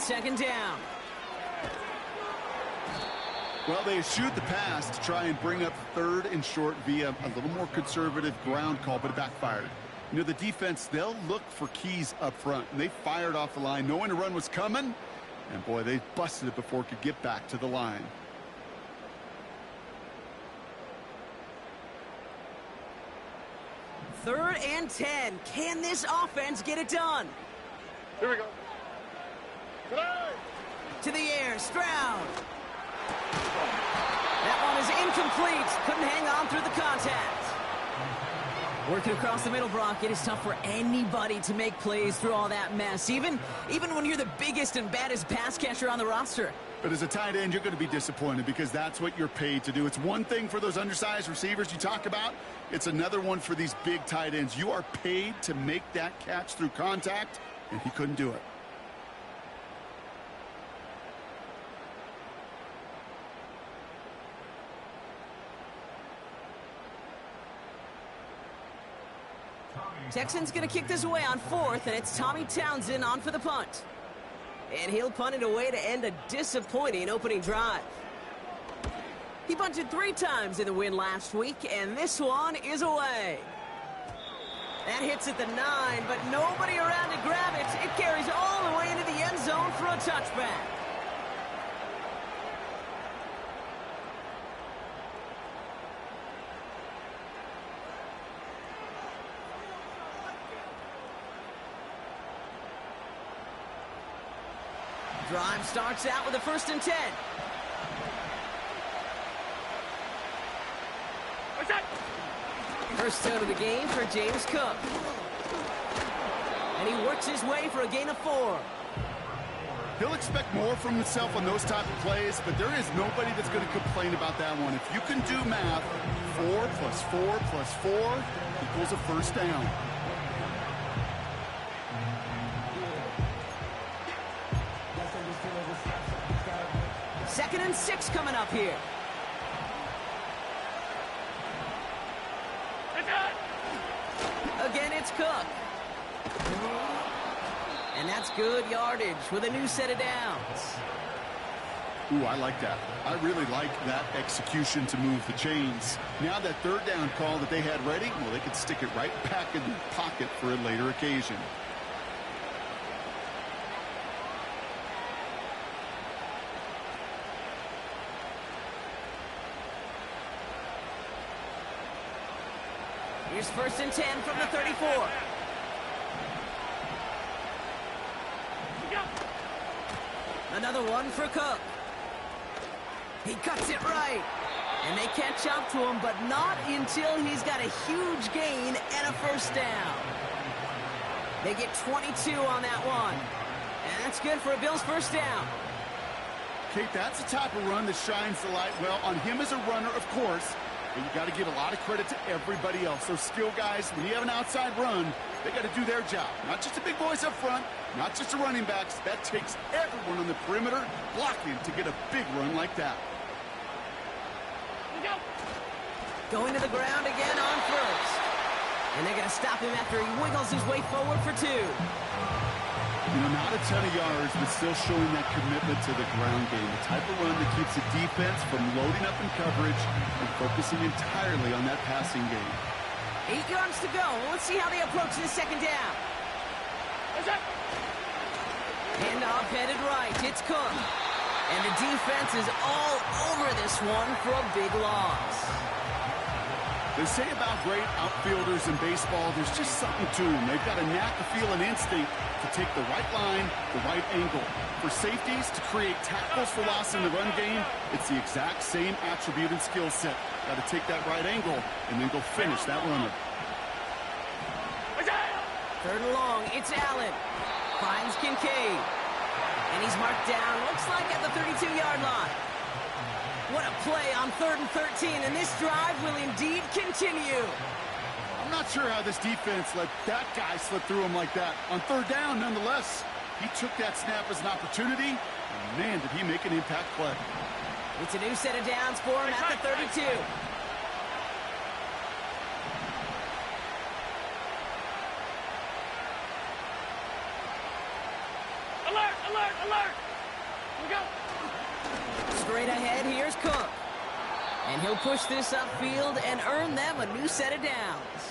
second down. Well, they eschewed the pass to try and bring up third and short via a little more conservative ground call, but it backfired. You know, the defense, they'll look for keys up front, and they fired off the line knowing a run was coming, and boy, they busted it before it could get back to the line. Third and 10. Can this offense get it done? Here we go. To the air, Stroud. That one is incomplete. Couldn't hang on through the contact. Working across the middle, Brock, it is tough for anybody to make plays through all that mess, even when you're the biggest and baddest pass catcher on the roster. But as a tight end, you're going to be disappointed because that's what you're paid to do. It's one thing for those undersized receivers you talk about. It's another one for these big tight ends. You are paid to make that catch through contact, and he couldn't do it. Texans going to kick this away on fourth, and it's Tommy Townsend on for the punt. And he'll punt it away to end a disappointing opening drive. He punted 3 times in the win last week, and this one is away. That hits at the 9, but nobody around to grab it. It carries all the way into the end zone for a touchback. Drive starts out with a 1st and 10. First out of the game for James Cook. And he works his way for a gain of 4. He'll expect more from himself on those type of plays, but there is nobody that's going to complain about that one. If you can do math, 4 plus 4 plus 4 equals a first down. Second and 6 coming up here. Again, it's Cook. And that's good yardage with a new set of downs. Ooh, I like that. I really like that execution to move the chains. Now that 3rd down call that they had ready, well, they could stick it right back in the pocket for a later occasion. Here's 1st and 10 from the 34. Another one for Cook. He cuts it right. And they catch up to him, but not until he's got a huge gain and a 1st down. They get 22 on that one. And that's good for a Bills 1st down. Kate, that's the type of run that shines the light well on him as a runner, of course. But you got to give a lot of credit to everybody else. Those skill guys, when you have an outside run, they got to do their job. Not just the big boys up front, not just the running backs. That takes everyone on the perimeter blocking to get a big run like that. Going to the ground again on 1st. And they're going to stop him after he wiggles his way forward for 2. You know, not a ton of yards, but still showing that commitment to the ground game. The type of run that keeps the defense from loading up in coverage and focusing entirely on that passing game. 8 yards to go. Let's see how they approach this 2nd down. Handoff headed right. It's Cook. And the defense is all over this one for a big loss. They say about great outfielders in baseball, there's just something to them. They've got a knack, a feel, an instinct to take the right line, the right angle. For safeties to create tackles for loss in the run game, it's the exact same attribute and skill set. Got to take that right angle and then go finish that runner. 3rd and long, it's Allen. Finds Kincaid. And he's marked down, looks like at the 32-yard line. What a play on 3rd and 13, and this drive will indeed continue. I'm not sure how this defense let that guy slip through him like that. On 3rd down, nonetheless, he took that snap as an opportunity, and man, did he make an impact play. It's a new set of downs for him at the 32. Alert, alert, Straight ahead, here's Cook. And he'll push this upfield and earn them a new set of downs.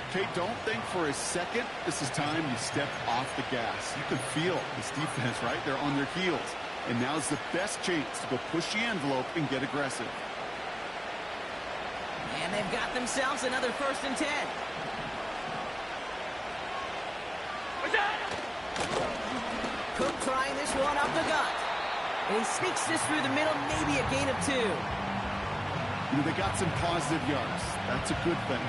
Okay, don't think for a second this is time you step off the gas. You can feel this defense right there on their heels. And now's the best chance to go push the envelope and get aggressive. And they've got themselves another 1st and 10. Cook trying this one up the gut. And he sneaks this through the middle, maybe a gain of 2. You know, they got some positive yards. That's a good thing.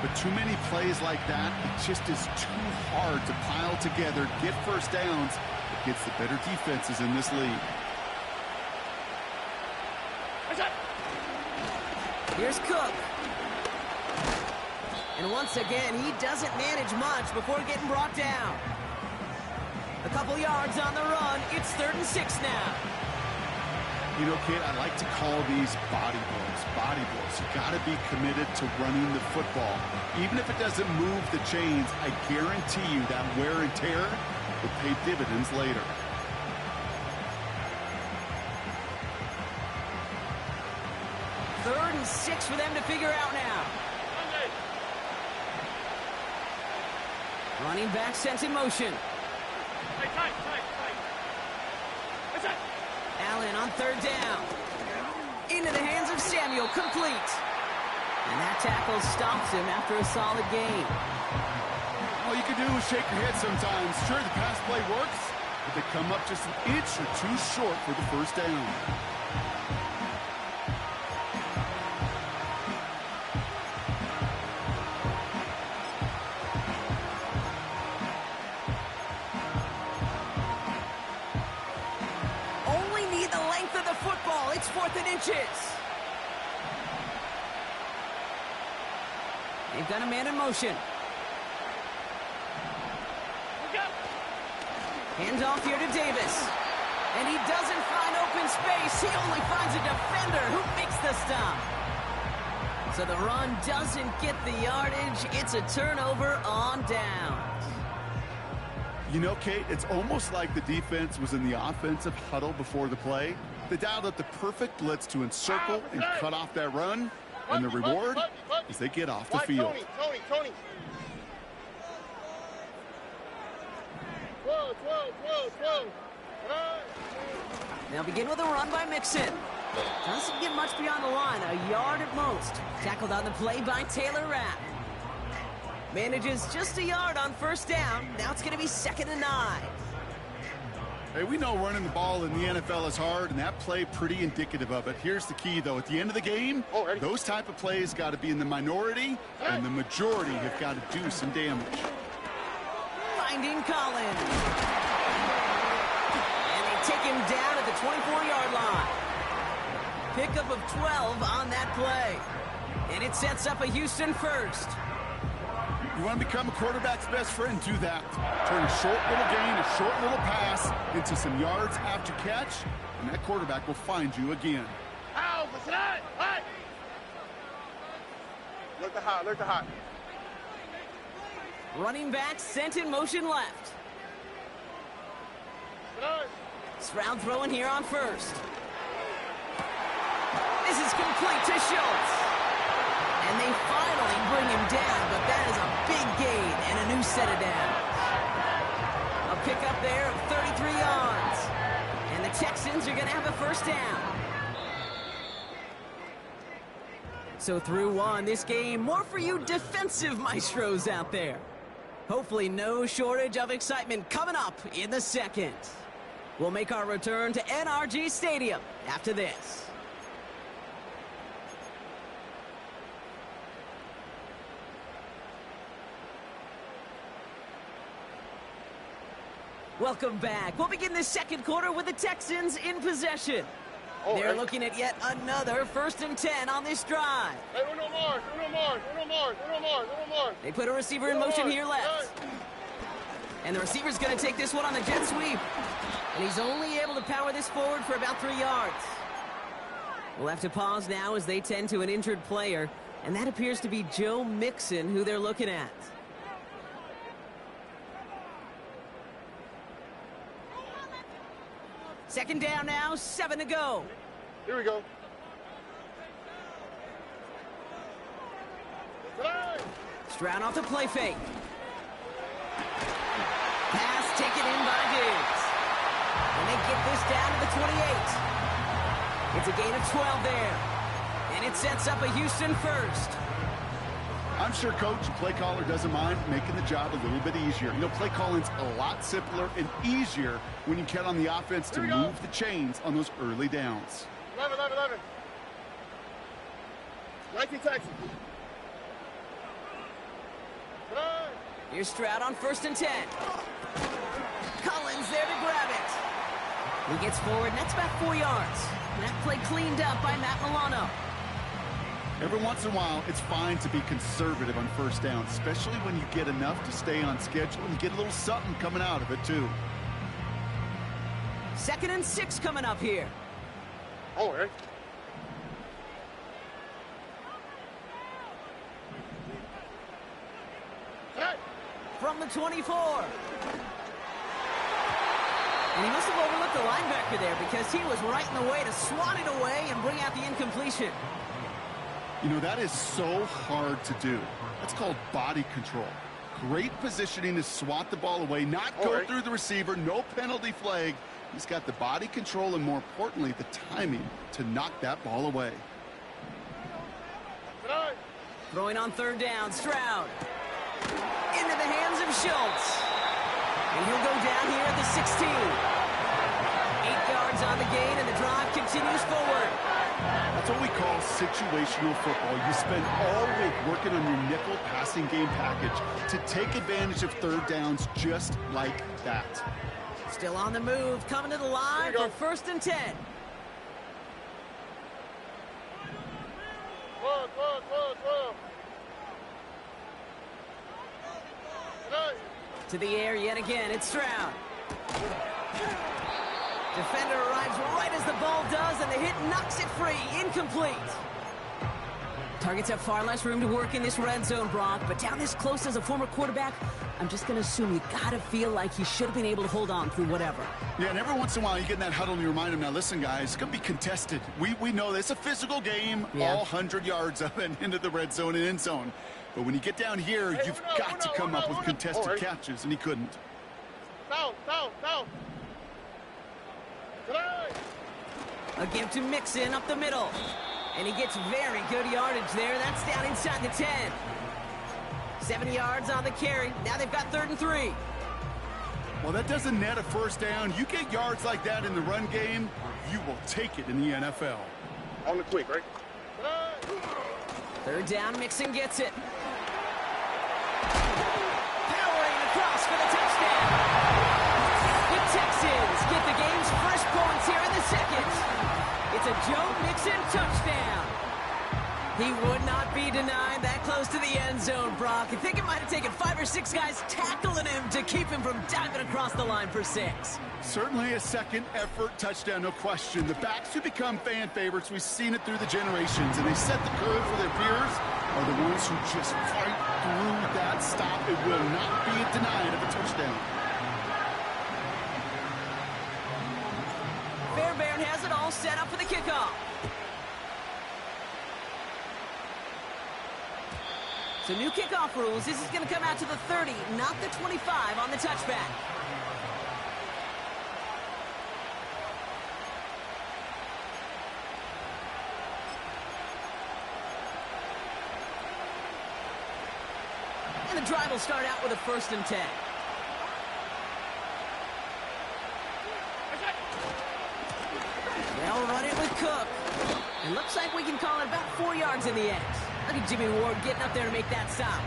But too many plays like that, it just is too hard to pile together, get first downs against the better defenses in this league. Here's Cook. And once again, he doesn't manage much before getting brought down. A couple yards on the run. It's 3rd and 6 now. You know, kid, I like to call these body blows. Body blows. You got to be committed to running the football. Even if it doesn't move the chains, I guarantee you that wear and tear will pay dividends later. Third and 6 for them to figure out now. Running back sent in motion. Allen on 3rd down. Into the hands of Samuel, complete. And that tackle stops him after a solid gain. All you can do is shake your head sometimes. Sure, the pass play works, but they come up just an inch or 2 short for the 1st down. It's 4th and inches. They've got a man in motion. Hands off here to Davis. And he doesn't find open space. He only finds a defender who makes the stop. So the run doesn't get the yardage. It's a turnover on downs. You know, Kate, it's almost like the defense was in the offensive huddle before the play. They dialed up the perfect blitz to encircle and cut off that run. And the reward is they get off the field. Tony. They'll begin with a run by Mixon. Doesn't get much beyond the line, a yard at most. Tackled on the play by Taylor Rapp. Manages just a yard on 1st down. Now it's going to be 2nd and 9. Hey, we know running the ball in the NFL is hard, and that play pretty indicative of it. Here's the key, though. At the end of the game, those type of plays got to be in the minority, and the majority have got to do some damage. Finding Collins. And they take him down at the 24-yard line. Pickup of 12 on that play. And it sets up a Houston 1st. You want to become a quarterback's best friend, do that. Turn a short little gain, a short little pass into some yards after catch, and that quarterback will find you again. Look the hot. Running back sent in motion left. Stroud throwing here on 1st. This is complete to Schultz. And they finally bring him down, but that is a big gain and a new set of downs. A pickup there of 33 yards. And the Texans are going to have a 1st down. So through 1, this game, more for you defensive maestros out there. Hopefully no shortage of excitement coming up in the 2nd. We'll make our return to NRG Stadium after this. Welcome back. We'll begin the 2nd quarter with the Texans in possession. They're looking at yet another 1st and 10 on this drive. Hey, uno more. They put a receiver in motion here left. And the receiver's going to take this one on the jet sweep. And he's only able to power this forward for about 3 yards. We'll have to pause now as they tend to an injured player. And that appears to be Joe Mixon, who they're looking at. Second down now, 7 to go. Here we go. Stroud off the play fake. Pass taken in by Diggs. And they get this down to the 28. It's a gain of 12 there. And it sets up a Houston first. I'm sure Coach, play caller doesn't mind making the job a little bit easier. You know, play calling's a lot simpler and easier when you count on the offense to move the chains on those early downs. 11. 19 Texans. Here's Stroud on 1st and 10. Collins there to grab it. He gets forward, and that's about 4 yards. And that play cleaned up by Matt Milano. Every once in a while, it's fine to be conservative on 1st down, especially when you get enough to stay on schedule and you get a little something coming out of it, too. 2nd and 6 coming up here. Oh, right. From the 24. And he must have overlooked the linebacker there because he was right in the way to swat it away and bring out the incompletion. You know, that is so hard to do. That's called body control. Great positioning to swat the ball away, not go through the receiver, no penalty flag. He's got the body control and, more importantly, the timing to knock that ball away. Throwing on 3rd down, Stroud. Into the hands of Schultz. And he'll go down here at the 16. 8 yards on the gain, and the drive continues forward. That's what we call situational football. You spend all week working on your nickel passing game package to take advantage of 3rd downs just like that. Still on the move, coming to the line for 1st and 10. Whoa. To the air yet again, it's Stroud. Defender arrives right as the ball does, and the hit knocks it free. Incomplete. Targets have far less room to work in this red zone, Brock, but down this close as a former quarterback, I'm just going to assume you got to feel like he should have been able to hold on through whatever. Yeah, and every once in a while you get in that huddle and you remind him, now listen, guys, it's going to be contested. We know this. It's a physical game, all 100 yards up and into the red zone and end zone. But when you get down here, you've got to come up with contested catches, and he couldn't. Down. A give to Mixon up the middle. And he gets very good yardage there. That's down inside the 10. 7 yards on the carry. Now they've got 3rd and 3. Well, that doesn't net a 1st down. You get yards like that in the run game, you will take it in the NFL. On the quick, right? 3rd down, Mixon gets it. Powering across for the touchdown. The Texans get the game's first points here in the 2nd. It's a Joe Mixon touchdown. He would not be denied that close to the end zone, Brock. I think it might have taken 5 or 6 guys tackling him to keep him from diving across the line for 6. Certainly a second effort touchdown, no question. The backs who become fan favorites, we've seen it through the generations, and they set the curve for their peers, are the ones who just fight through that stop. It will not be denied of a touchdown. Fairbairn has it all set up for the kickoff. So new kickoff rules. This is going to come out to the 30, not the 25 on the touchback. And the drive will start out with a 1st and 10. They'll run it with Cook. It looks like we can call it about 4 yards in the end. Look at Jimmy Ward getting up there to make that stop.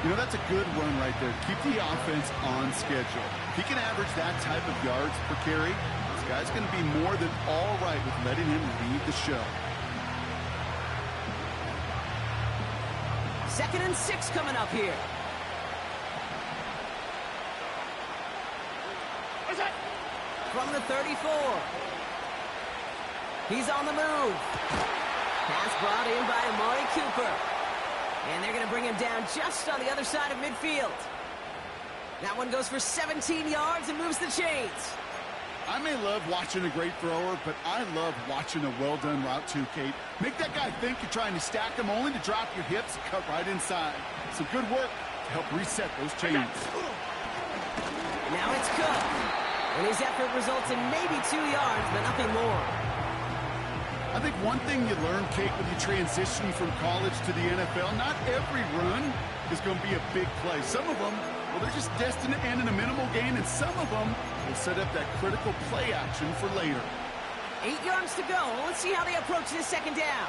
You know, that's a good run right there. Keep the offense on schedule. If he can average that type of yards per carry, this guy's going to be more than all right with letting him lead the show. 2nd and 6 coming up here. From the 34. He's on the move. Pass brought in by Amari Cooper. And they're going to bring him down just on the other side of midfield. That one goes for 17 yards and moves the chains. I may love watching a great thrower, but I love watching a well-done route too, Kate. Make that guy think you're trying to stack him only to drop your hips and cut right inside. Some good work to help reset those chains. Now it's Cook. And his effort results in maybe 2 yards, but nothing more. I think one thing you learn, Kate, when you transition from college to the NFL, not every run is going to be a big play. Some of them, well, they're just destined to end in a minimal gain, and some of them will set up that critical play action for later. 8 yards to go. Let's see how they approach this second down.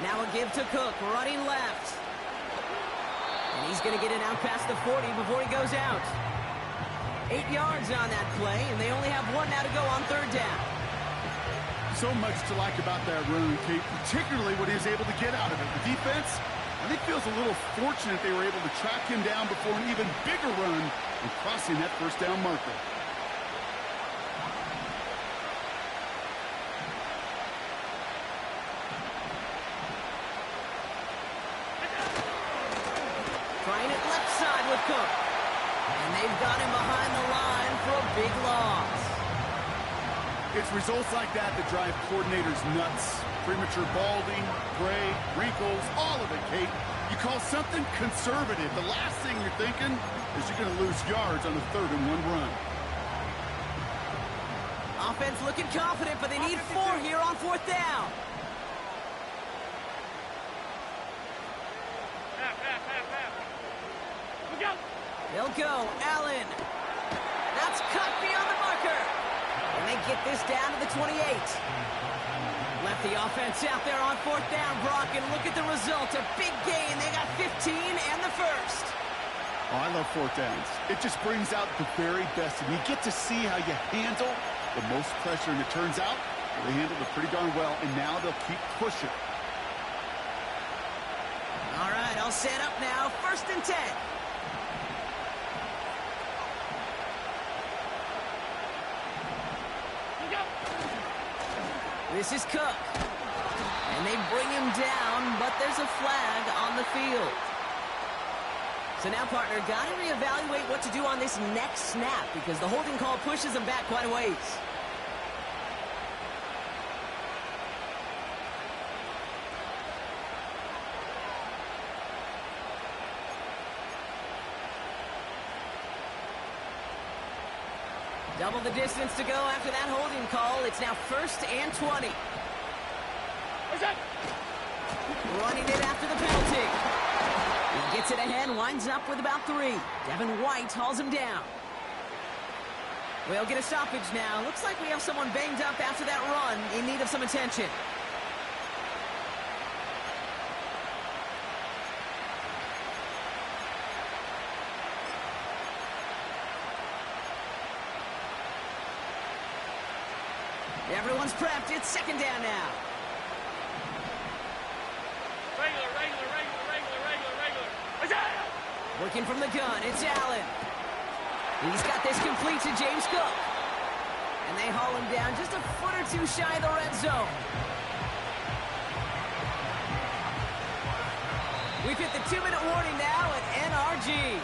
Now a give to Cook, running left. And he's going to get it out past the 40 before he goes out. 8 yards on that play, and they only have 1 now to go on third down. So much to like about that run, Kate, particularly what he was able to get out of it. The defense, I think, feels a little fortunate they were able to track him down before an even bigger run and crossing that first down marker. Trying it left side with Cook. And they've got him behind the line for a big loss. It's results like that that drive coordinators nuts. Premature balding, gray, wrinkles, all of it, Kate. You call something conservative. The last thing you're thinking is you're going to lose yards on a 3rd and 1 run. Offense looking confident, but they need 4 here on 4th down. They'll go. Allen. That's cut beyond the marker. And they get this down to the 28. Left the offense out there on 4th down, Brock, and look at the result. A big gain. They got 15 and the first. Oh, I love 4th downs. It just brings out the very best, and you get to see how you handle the most pressure, and it turns out they handled it pretty darn well, and now they'll keep pushing. All right, all set up now. 1st and 10. This is Cook. And they bring him down, but there's a flag on the field. So now, partner, got to reevaluate what to do on this next snap because the holding call pushes him back quite a ways. Double the distance to go after that holding call. It's now 1st and 20. Running it after the penalty. He gets it ahead, winds up with about 3. Devin White hauls him down. We'll get a stoppage now. Looks like we have someone banged up after that run in need of some attention. Everyone's prepped. It's 2nd down now. Regular. Working from the gun, it's Allen. He's got this complete to James Cook. And they haul him down just a foot or 2 shy of the red zone. We've hit the 2-minute warning now at NRG.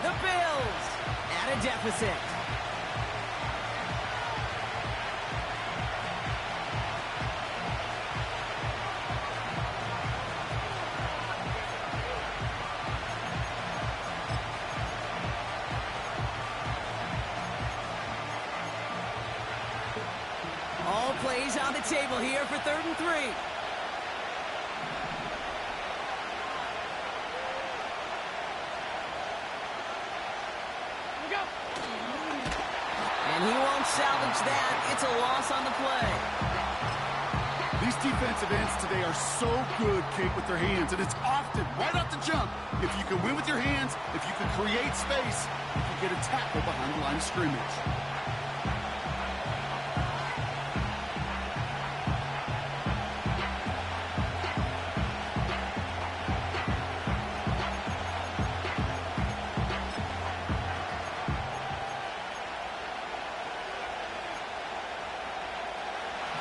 The Bills at a deficit. All plays on the table here for 3rd and 3. And he won't salvage that. It's a loss on the play. These defensive ends today are so good, Kate, with their hands, and it's often right off the jump. If you can win with your hands, if you can create space, you can get a tackle behind the line of scrimmage.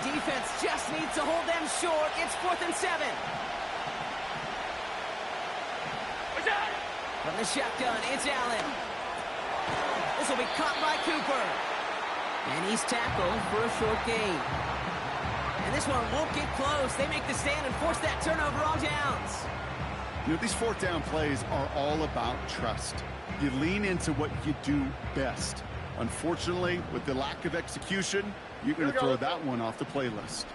Defense just needs to hold them short. It's 4th and 7. From the shotgun, it's Allen. This will be caught by Cooper. And he's tackled for a short gain. And this one won't get close. They make the stand and force that turnover on downs. You know, these fourth down plays are all about trust. You lean into what you do best. Unfortunately, with the lack of execution, you're going to throw that one off the playlist.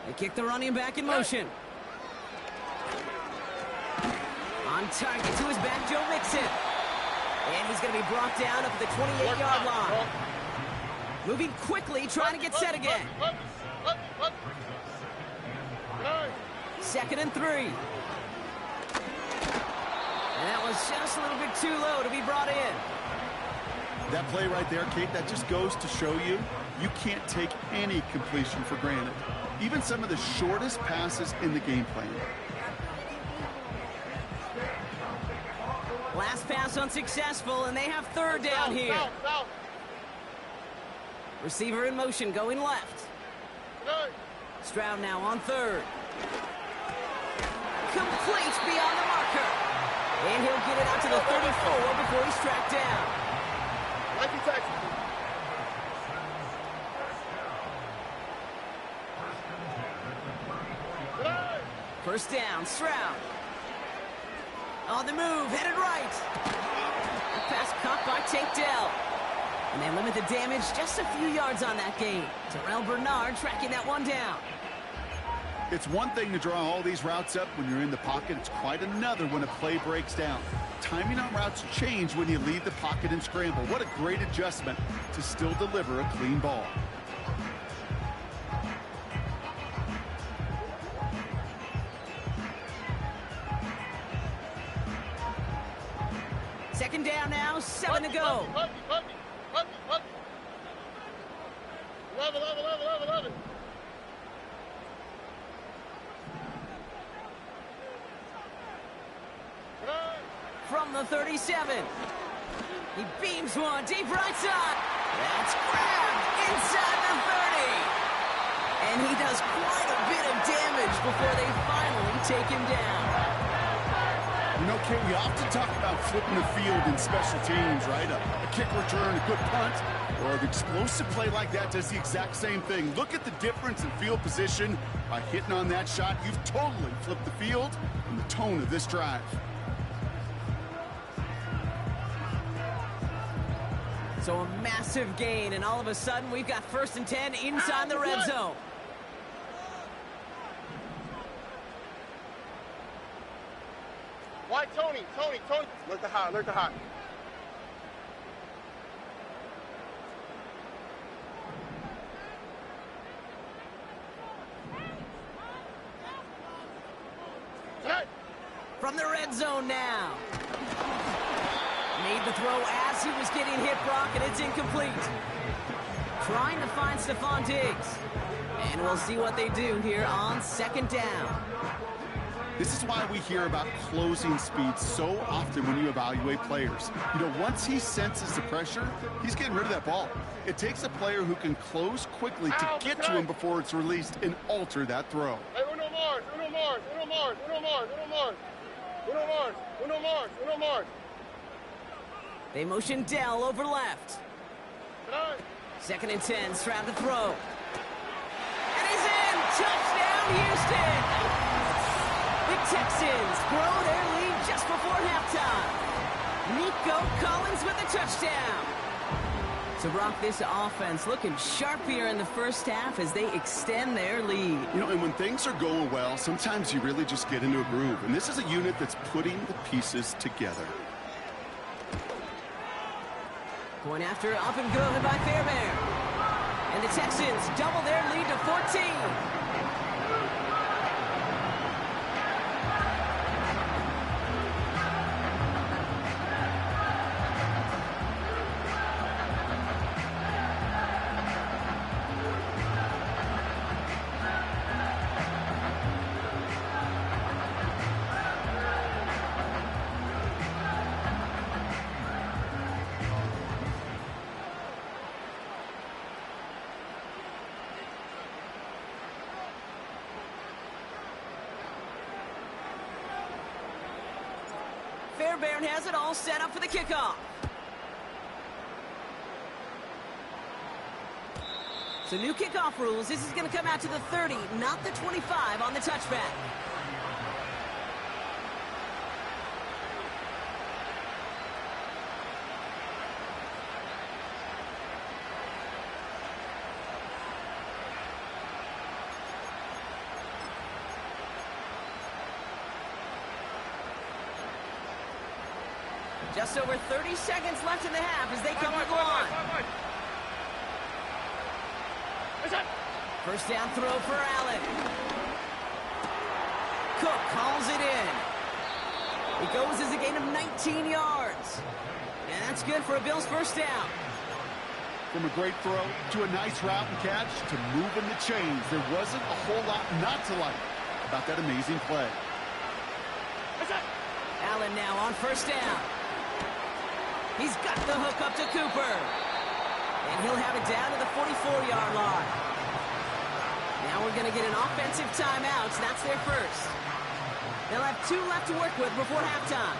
They kick the running back in motion. On target to his back, Joe Mixon. And he's going to be brought down up at the 28-yard line. Moving quickly, trying to get set again. 2nd and 3. And that was just a little bit too low to be brought in. That play right there, Kate, that just goes to show you, you can't take any completion for granted. Even some of the shortest passes in the game plan. Last pass unsuccessful, and they have 3rd down here. Receiver in motion, going left. Stroud now on 3rd. Complete beyond the marker. And he'll get it out to the 34 before he's tracked down. First down, Stroud. On the move, headed right. The pass caught by Tank Dell. And they limit the damage just a few yards on that gain. Terrell Bernard tracking that one down. It's one thing to draw all these routes up when you're in the pocket. It's quite another when a play breaks down. Timing on routes change when you leave the pocket and scramble. What a great adjustment to still deliver a clean ball. Second down now, 7 to go. 11. From the 37. He beams one deep right side. That's grabbed inside the 30. And he does quite a bit of damage before they finally take him down. You know, Kate, we often talk about flipping the field in special teams, right? A kick return, a good punt, or an explosive play like that does the exact same thing. Look at the difference in field position. By hitting on that shot, you've totally flipped the field and the tone of this drive. So a massive gain, and all of a sudden we've got 1st and 10 inside the red zone. Why, Tony? Look to hot. From the red zone now. Made the throw as he was getting hit, Brock, and it's incomplete. Trying to find Stephon Diggs. And we'll see what they do here on 2nd down. This is why we hear about closing speed so often when you evaluate players. You know, once he senses the pressure, he's getting rid of that ball. It takes a player who can close quickly to get to him before it's released and alter that throw. Hey, Uno Mars. They motion Dell over left. 2nd and 10, Stroud to throw. And he's in! Touchdown, Houston! The Texans grow their lead just before halftime. Nico Collins with a touchdown. So, Brock, this offense looking sharp here in the first half as they extend their lead. You know, and when things are going well, sometimes you really just get into a groove. And this is a unit that's putting the pieces together. Going after up and good by Fairbairn. And the Texans double their lead to 14. Fairbairn has it all set up for the kickoff. So new kickoff rules. This is going to come out to the 30, not the 25 on the touchback. Just over 30 seconds left in the half as they come to the line. First down throw for Allen. Cook calls it in. It goes as a gain of 19 yards. And that's good for a Bills first down. From a great throw to a nice route and catch to moving the chains, there wasn't a whole lot not to like about that amazing play. Allen now on first down. He's got the hook up to Cooper. And he'll have it down to the 44-yard line. Now we're going to get an offensive timeout. That's their first. They'll have 2 left to work with before halftime.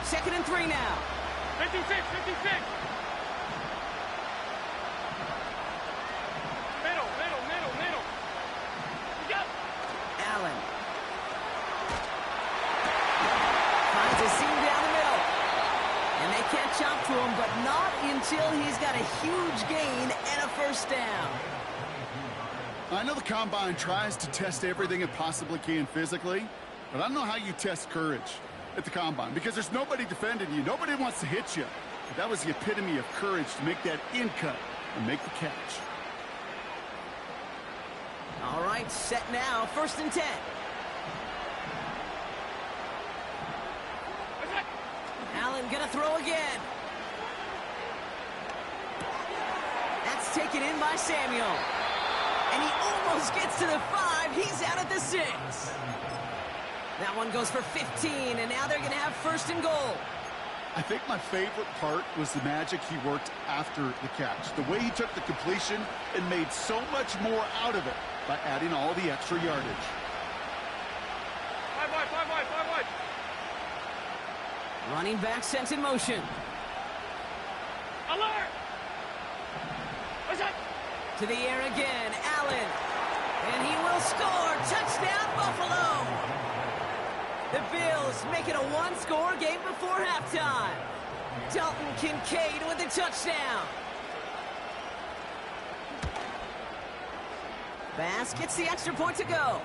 2nd and 3 now. 56. Middle. You got Allen. Finds a seam down the middle. And they can't chop to him, but not until he's got a huge gain and a first down. I know the Combine tries to test everything it possibly can physically, but I don't know how you test courage at the Combine because there's nobody defending you. Nobody wants to hit you. But that was the epitome of courage to make that in cut and make the catch. All right, set now. 1st and 10. Allen gonna throw again. That's taken in by Samuel. And he almost gets to the 5. He's out at the 6. That one goes for 15, and now they're going to have 1st and goal. I think my favorite part was the magic he worked after the catch. The way he took the completion and made so much more out of it by adding all the extra yardage. 5 wide. Running back sent in motion. Alert! To the air again, Allen. And he will score. Touchdown, Buffalo. The Bills make it a 1-score game before halftime. Dalton Kincaid with the touchdown. Bass gets the extra point to go.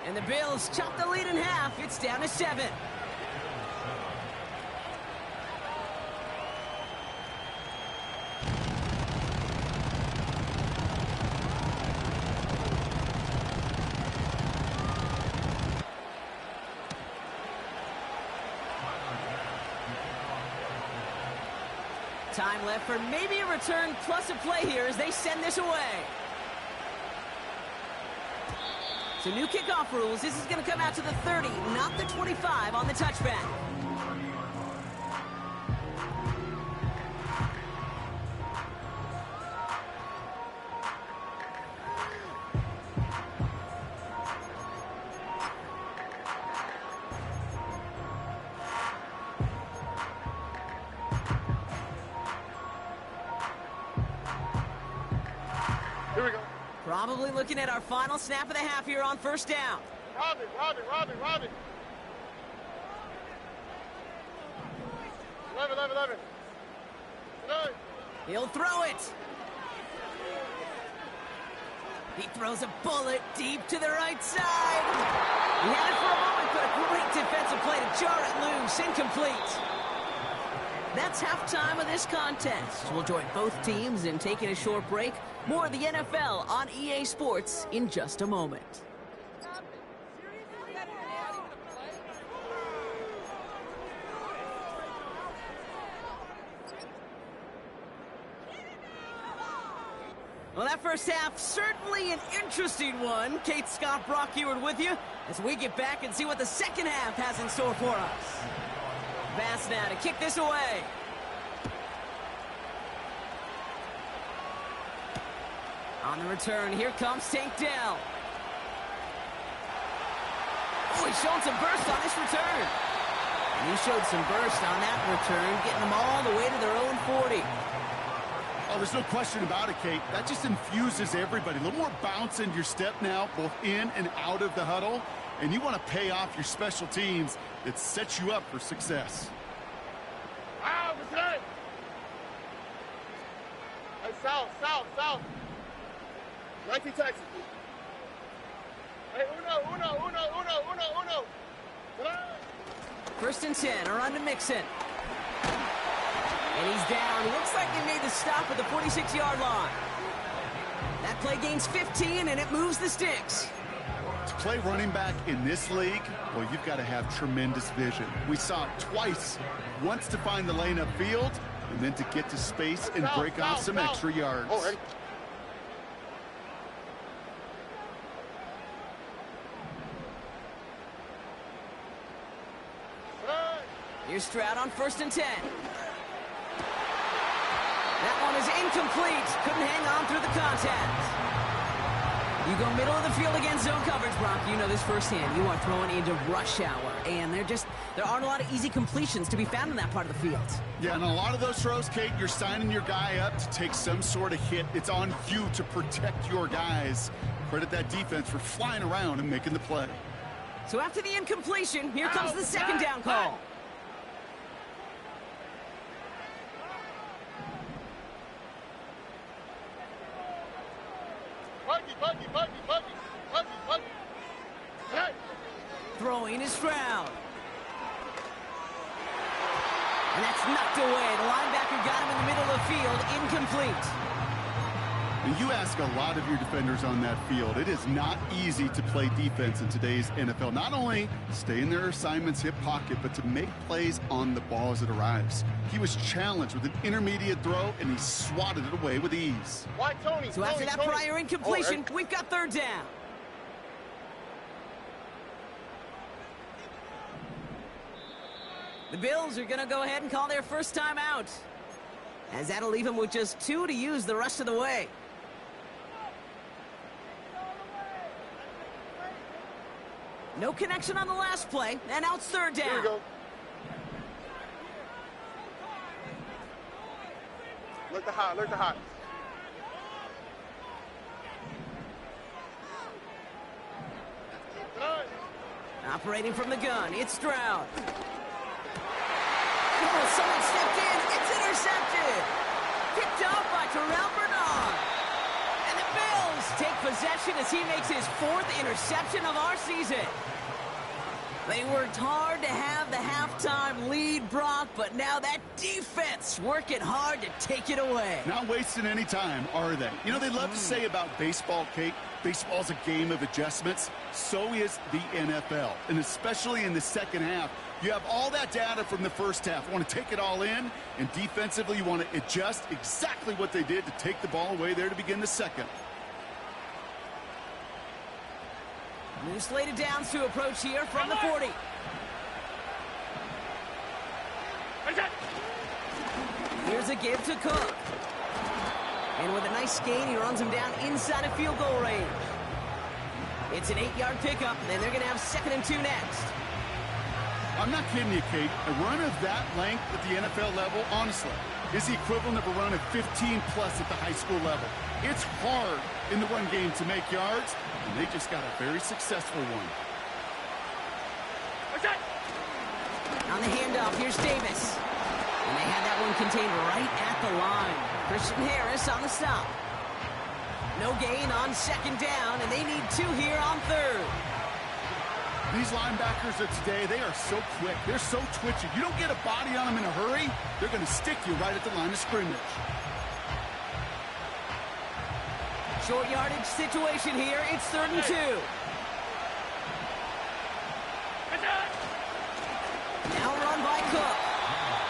And the Bills chop the lead in half. It's down to 7. Time left for maybe a return plus a play here as they send this away. So new kickoff rules. This is going to come out to the 30, not the 25 on the touchback. Here we go. Probably looking at our final snap of the half here on 1st down. Robin. 11. He'll throw it. He throws a bullet deep to the right side. He had it for a moment, but a great defensive play to jar it loose. Incomplete. That's halftime of this contest. We'll join both teams in taking a short break. More of the NFL on EA Sports in just a moment. Well, that first half, certainly an interesting one. Kate Scott, Brock Eward with you as we get back and see what the second half has in store for us. Bass now to kick this away. On the return, here comes Tank Dell. Oh, he's showing some burst on this return. And he showed some burst on that return, getting them all the way to their own 40. Oh, there's no question about it, Kate. That just infuses everybody. A little more bounce in your step now, both in and out of the huddle. And you want to pay off your special teams that sets you up for success. Hey, south. 19 Texas. Hey, uno. First and 10, around to Mixon. And he's down. Looks like they made the stop at the 46-yard line. That play gains 15, and it moves the sticks. To play running back in this league, well, you've got to have tremendous vision. We saw it twice. Once to find the lane upfield, and then to get to space and break off some extra yards. Oh, ready? Here's Stroud on first and 10. That one is incomplete. Couldn't hang on through the contact. You go middle of the field against zone coverage, Brock. You know this firsthand. You are throwing into rush hour, and there aren't a lot of easy completions to be found in that part of the field. Yeah, and a lot of those throws, Kate, you're signing your guy up to take some sort of hit. It's on you to protect your guys. Credit that defense for flying around and making the play. So after the incompletion, here comes the second down call. Buggy. Hey. Throwing is Stroud. And that's knocked away. The linebacker got him in the middle of the field, incomplete. And you ask a lot of your defenders on that field. It is not easy to play defense in today's NFL. Not only stay in their assignments, hip pocket, but to make plays on the ball as it arrives. He was challenged with an intermediate throw, and he swatted it away with ease. Why, Tony? So after that prior incompletion, we've got third down. The Bills are going to go ahead and call their first time out, as that'll leave them with just 2 to use the rest of the way. No connection on the last play, and out third down. Here we go. Look the hot. Operating from the gun, it's Stroud. Oh, someone stepped in. It's intercepted. Picked up by Terrell Bernard. And the Bills take possession as he makes his 4th interception of our season. They worked hard to have the halftime lead, Brock, but now that defense working hard to take it away. Not wasting any time, are they? You know, they love to say about baseball, Kate, baseball's a game of adjustments. So is the NFL. And especially in the second half, you have all that data from the first half. You want to take it all in, and defensively you want to adjust exactly what they did to take the ball away there to begin the second. New slated downs to approach here from the 40. Here's a give to Cook. And with a nice gain, he runs him down inside of field goal range. It's an 8-yard pickup, and they're going to have 2nd and 2 next. I'm not kidding you, Kate. A run of that length at the NFL level, honestly, is the equivalent of a run of 15-plus at the high school level. It's hard in the run game to make yards, and they just got a very successful one. On the handoff, here's Davis. And they had that one contained right at the line. Christian Harris on the stop. No gain on 2nd down, and they need 2 here on 3rd. These linebackers of today, they are so quick. They're so twitchy. You don't get a body on them in a hurry, they're going to stick you right at the line of scrimmage. Short yardage situation here. It's 3rd and 2. Now run by Cook.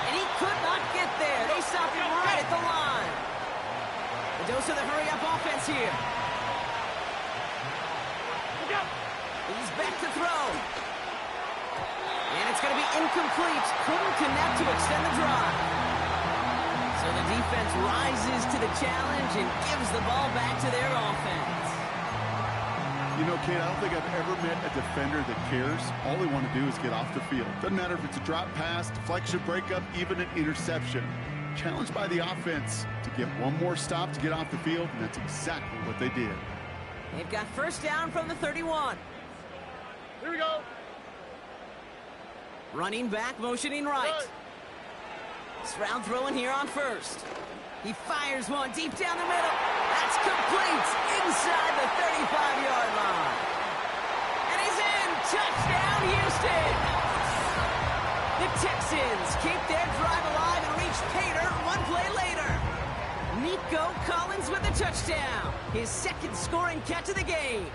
And he could not get there. They stopped him right at the line. A dose of the hurry-up offense here. He's back to throw. And it's going to be incomplete. Couldn't connect to extend the drive. So the defense rises to the challenge and gives the ball back to their offense. You know, Kate, I don't think I've ever met a defender that cares. All they want to do is get off the field. Doesn't matter if it's a drop pass, deflection, breakup, even an interception. Challenged by the offense to get one more stop to get off the field, and that's exactly what they did. They've got first down from the 31. Here we go. Running back, motioning right. Stroud throwing here on first. He fires one deep down the middle. That's complete inside the 35-yard line. And he's in. Touchdown, Houston. The Texans keep their drive alive and reach Pater one play later. Nico Collins with the touchdown. His second scoring catch of the game.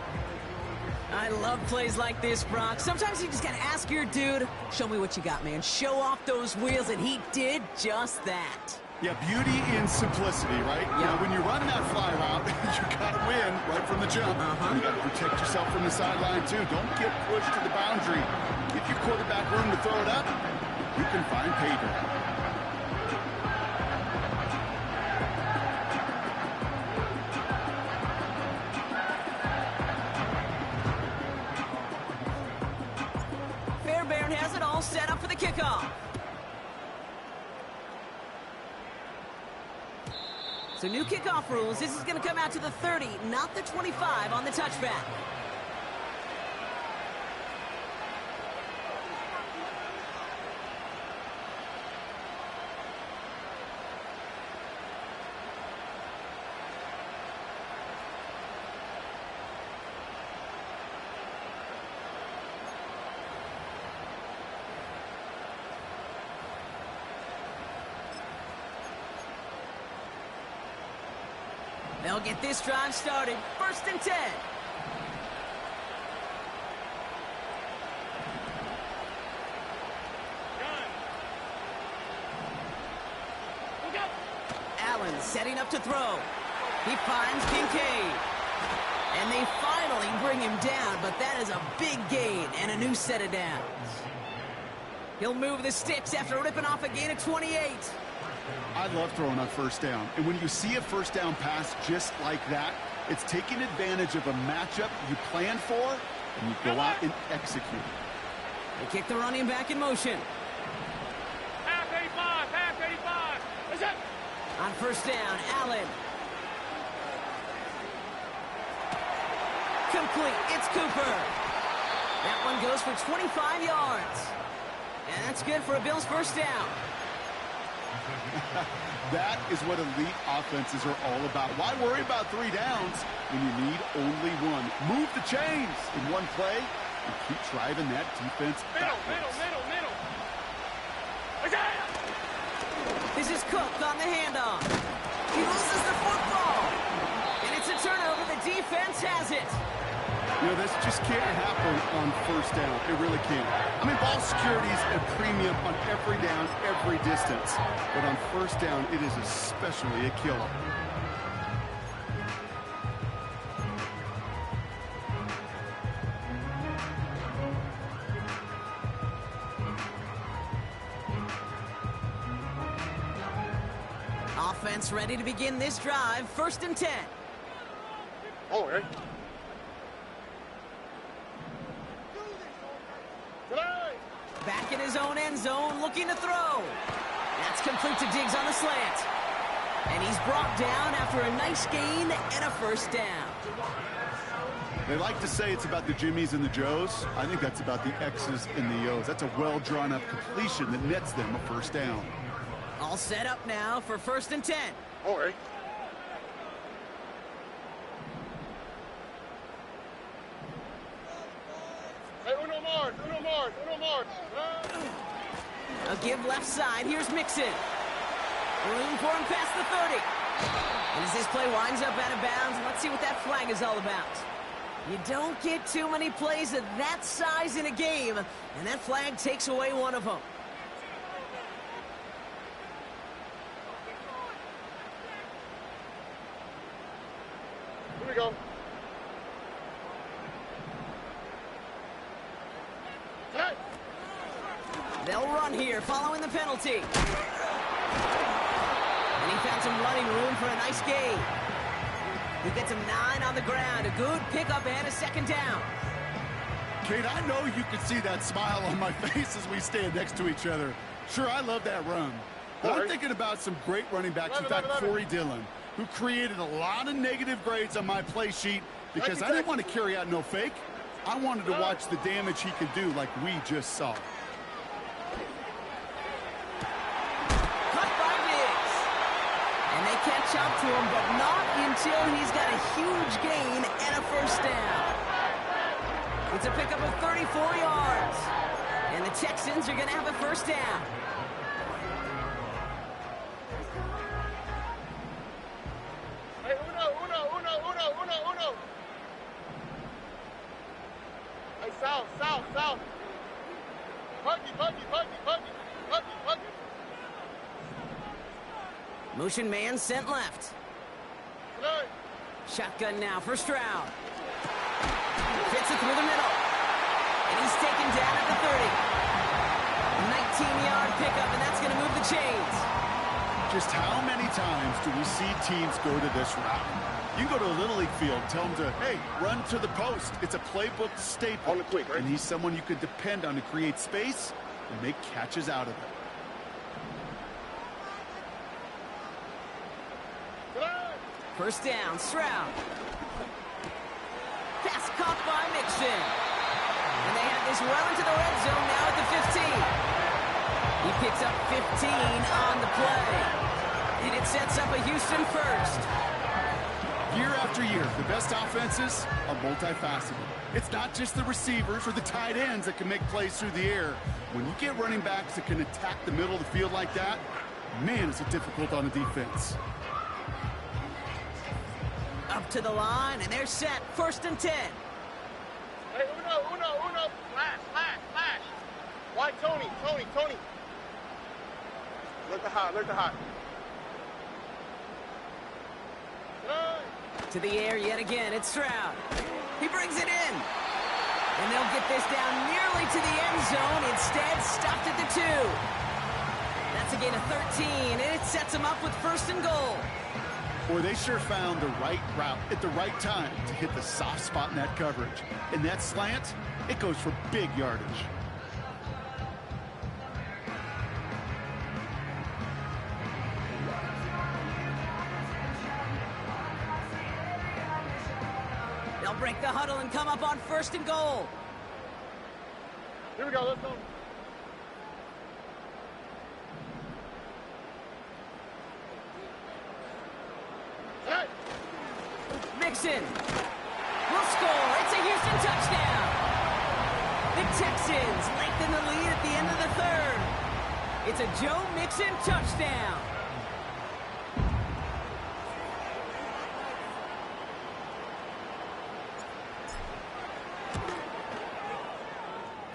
I love plays like this, Brock. Sometimes you just got to ask your dude, show me what you got, man. Show off those wheels, and he did just that. Yeah, beauty in simplicity, right? Yep. Now, when you run that fly route, you got to win right from the jump. You got to protect yourself from the sideline, too. Don't get pushed to the boundary. Give your quarterback room to throw it up. You can find pay dirt. Fairbairn has it all set up for the kickoff. So new kickoff rules. This is going to come out to the 30, not the 25 on the touchback. They'll get this drive started. First and 10. Allen setting up to throw. He finds Kincaid. And they finally bring him down, but that is a big gain and a new set of downs. He'll move the sticks after ripping off a gain of 28. I love throwing on first down. And when you see a first down pass just like that, it's taking advantage of a matchup you planned for, and you go out and execute. They kick the running back in motion. Half 85. Is it? On first down, Allen. Complete. It's Cooper. That one goes for 25 yards. And that's good for a Bills first down. That is what elite offenses are all about. Why worry about 3 downs when you need only one? Move the chains in one play and keep driving that defense backwards. Middle. This is Cook on the handoff. He loses the football. And it's a turnover. The defense has it. You know, this just can't happen on first down. It really can't. I mean, ball security is a premium on every down, every distance. But on first down, it is especially a killer. Offense ready to begin this drive. First and 10. Oh, right. Back in his own end zone, looking to throw. That's complete to Diggs on the slant. And he's brought down after a nice gain and a first down. They like to say it's about the Jimmies and the Joes. I think that's about the X's and the O's. That's a well-drawn-up completion that nets them a first down. All set up now for first and 10. All right. Hey, Uno Mars. A give left side. Here's Mixon. Room for him past the 30. And as this play winds up out of bounds, let's see what that flag is all about. You don't get too many plays of that size in a game, and that flag takes away one of them. Here we go. Hey. They'll run here following the penalty. And he found some running room for a nice gain. He gets him 9 on the ground. A good pickup and a second down. Kate, I know you can see that smile on my face as we stand next to each other. Sure, I love that run. But I'm thinking about some great running backs. In fact, Corey Dillon, who created a lot of negative grades on my play sheet because I didn't want to carry out no fake. I wanted to watch the damage he could do like we just saw. Cut by Diggs. And they catch up to him, but not until he's got a huge gain and a first down. It's a pickup of 34 yards. And the Texans are going to have a first down. Hey, uno. Hey, south. Huggy. Motion man sent left. Good. Shotgun now for Stroud. Fits it through the middle. And he's taken down at the 30. 19-yard pickup, and that's going to move the chains. Just how many times do we see teams go to this route? You go to a Little League field, tell them to, hey, run to the post. It's a playbook staple. On the quick, right? And he's someone you could depend on to create space and make catches out of it. First down, Stroud. Pass caught by Mixon. And they have this well into the red zone now at the 15. He picks up 15 on the play. And it sets up a Houston first. Year after year, the best offenses are multifaceted. It's not just the receivers or the tight ends that can make plays through the air. When you get running backs that can attack the middle of the field like that, man, is it difficult on the defense. Up to the line, and they're set. First and 10. Hey, uno. Flash. Why, Tony. Look the hot. To the air yet again, it's Stroud. He brings it in. And they'll get this down nearly to the end zone. Instead, stopped at the 2. That's a gain of 13, and it sets them up with first and goal. Boy, they sure found the right route at the right time to hit the soft spot in that coverage. And that slant, it goes for big yardage. They'll break the huddle and come up on first and goal. Here we go, let's go. Hey! Mixon will score. It's a Houston touchdown. The Texans lengthen the lead at the end of the third. It's a Joe Mixon touchdown.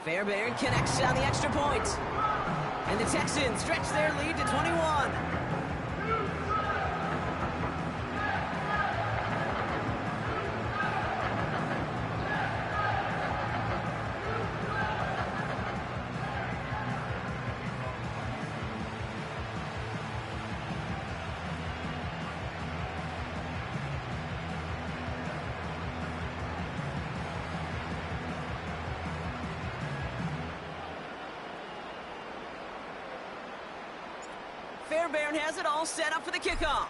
Fairbairn connects on the extra point. And the Texans stretch their lead to 21. Fairbairn has it all set up for the kickoff.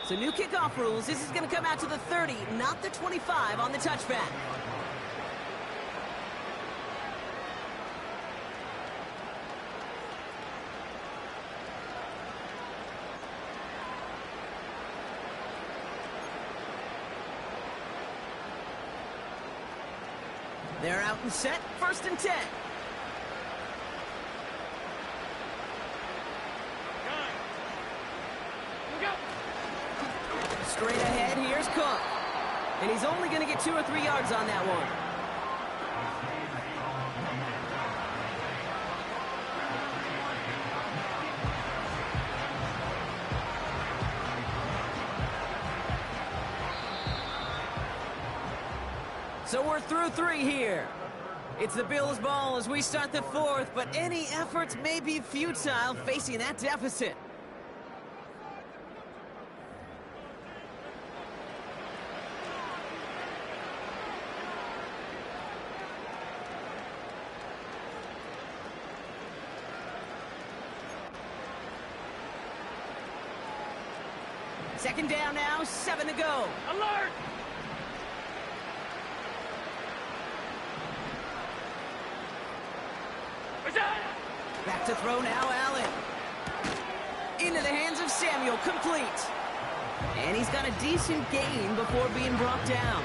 So new kickoff rules. This is going to come out to the 30, not the 25 on the touchback. They're out and set. First and 10. Straight ahead, here's Cook. And he's only going to get 2 or 3 yards on that one. So we're through 3 here. It's the Bills' ball as we start the 4th, but any efforts may be futile facing that deficit. Second down now, 7 to go. Alert! Back to throw now, Allen. Into the hands of Samuel, complete. And he's got a decent gain before being brought down.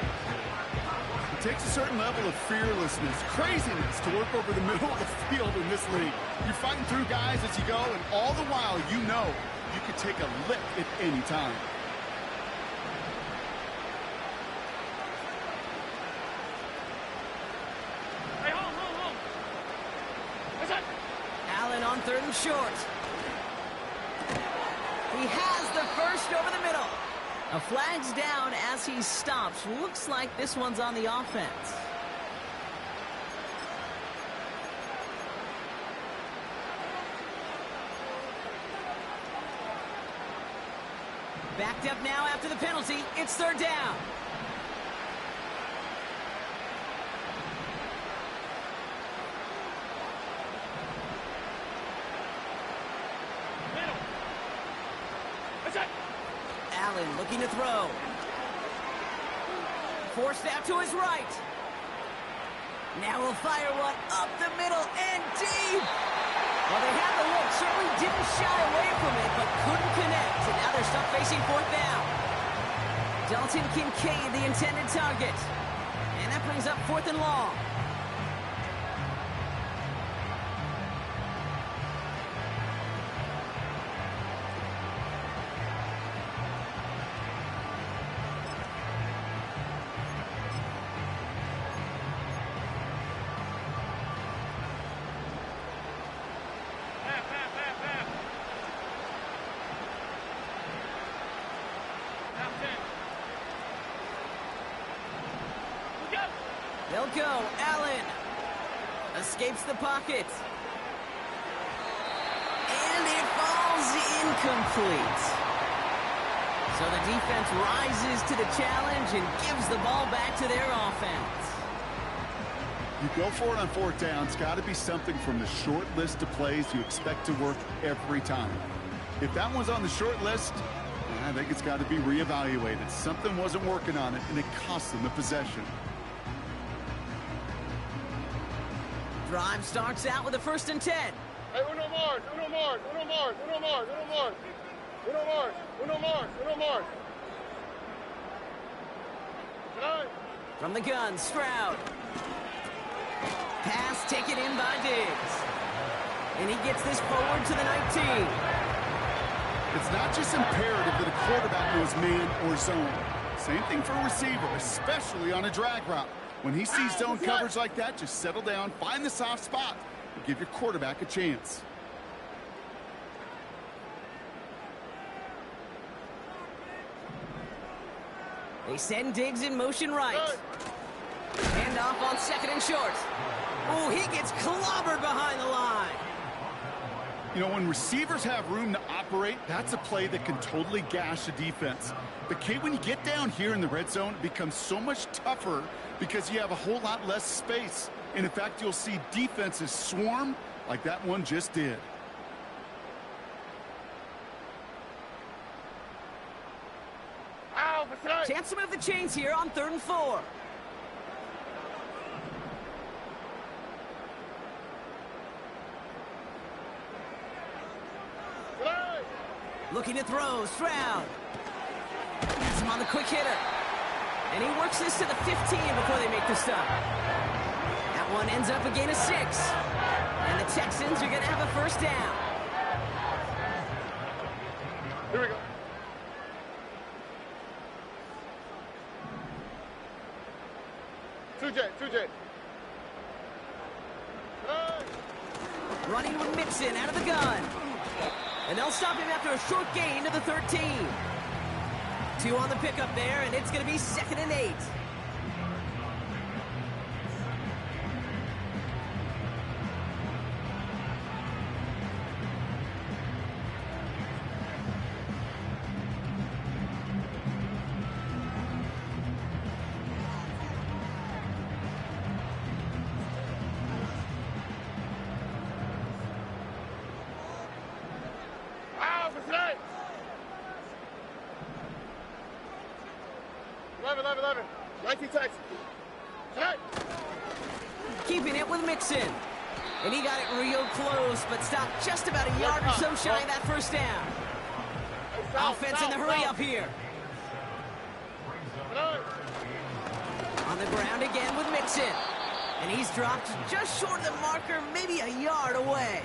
It takes a certain level of fearlessness, craziness to work over the middle of the field in this league. You're fighting through guys as you go, and all the while you know you could take a lick at any time. Hey, hold. What's that? Allen on 3rd and short. He has the first over the middle. A flag's down as he stops. Looks like this one's on the offense. Backed up now after the penalty. It's 3rd down. Middle. What's that? Allen looking to throw. Forced out to his right. Now he'll fire one up the middle and deep. Well, they had the look, certainly didn't shy away from it, but couldn't connect. And now they're stuck facing 4th down. Dalton Kincaid, the intended target. And that brings up 4th and long. Half. Half 10. Go! They'll go. Allen escapes the pocket. And it falls incomplete. So the defense rises to the challenge and gives the ball back to their offense. You go for it on 4th down. It's got to be something from the short list of plays you expect to work every time. If that one's on the short list, I think it's got to be reevaluated. Something wasn't working on it, and it cost them the possession. Drive starts out with a 1st and 10. Hey, uno Mars. Tonight. From the gun, Stroud. Pass taken in by Diggs. And he gets this forward to the 19. It's not just imperative that a quarterback knows man or zone. Same thing for a receiver, especially on a drag route. When he sees zone coverage like that, just settle down, find the soft spot, and give your quarterback a chance. They send Diggs in motion right. Hand off on 2nd and short. Oh, he gets clobbered behind the line. You know, when receivers have room to operate, that's a play that can totally gash a defense. But, Kate, when you get down here in the red zone, it becomes so much tougher because you have a whole lot less space. And, in fact, you'll see defenses swarm like that one just did. Chance to move the chains here on 3rd and 4. Looking to throw, Stroud. Has him on the quick hitter. And he works this to the 15 before they make the stop. That one ends up a gain of 6. And the Texans are going to have a 1st down. Here we go. Two jet. Running with Mixon out of the gun. And they'll stop him after a short gain to the 13. 2 on the pickup there, and it's going to be 2nd and 8. 11. 19 Texas. Tonight. Keeping it with Mixon. And he got it real close, but stopped just about a yard or so shy of that first down. Offense in the hurry up here. On the ground again with Mixon. And he's dropped just short of the marker, maybe a yard away.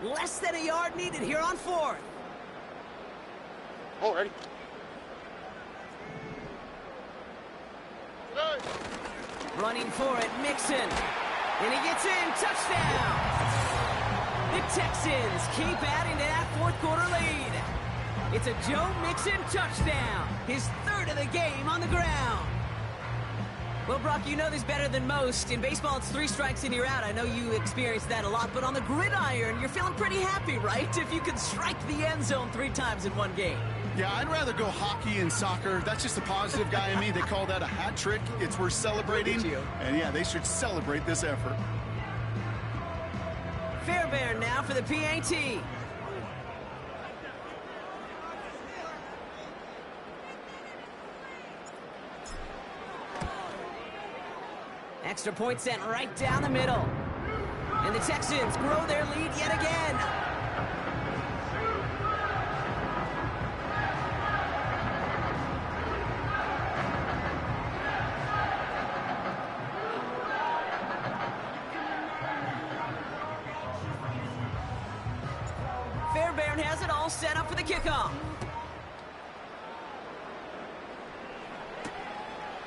Less than a yard needed here on fourth. Oh, ready. Running for it, Mixon. And he gets in, touchdown. The Texans keep adding to that fourth quarter lead. It's a Joe Mixon touchdown. His third of the game on the ground. Well, Brock, you know this better than most. In baseball, it's 3 strikes and you're out. I know you experienced that a lot, but on the gridiron, you're feeling pretty happy, right? If you can strike the end zone 3 times in one game. Yeah, I'd rather go hockey and soccer. That's just the positive guy in me. They call that a hat trick. It's worth celebrating. And yeah, they should celebrate this effort. Fairbairn now for the PAT. Extra point sent right down the middle. And the Texans grow their lead yet again. Fairbairn has it all set up for the kickoff.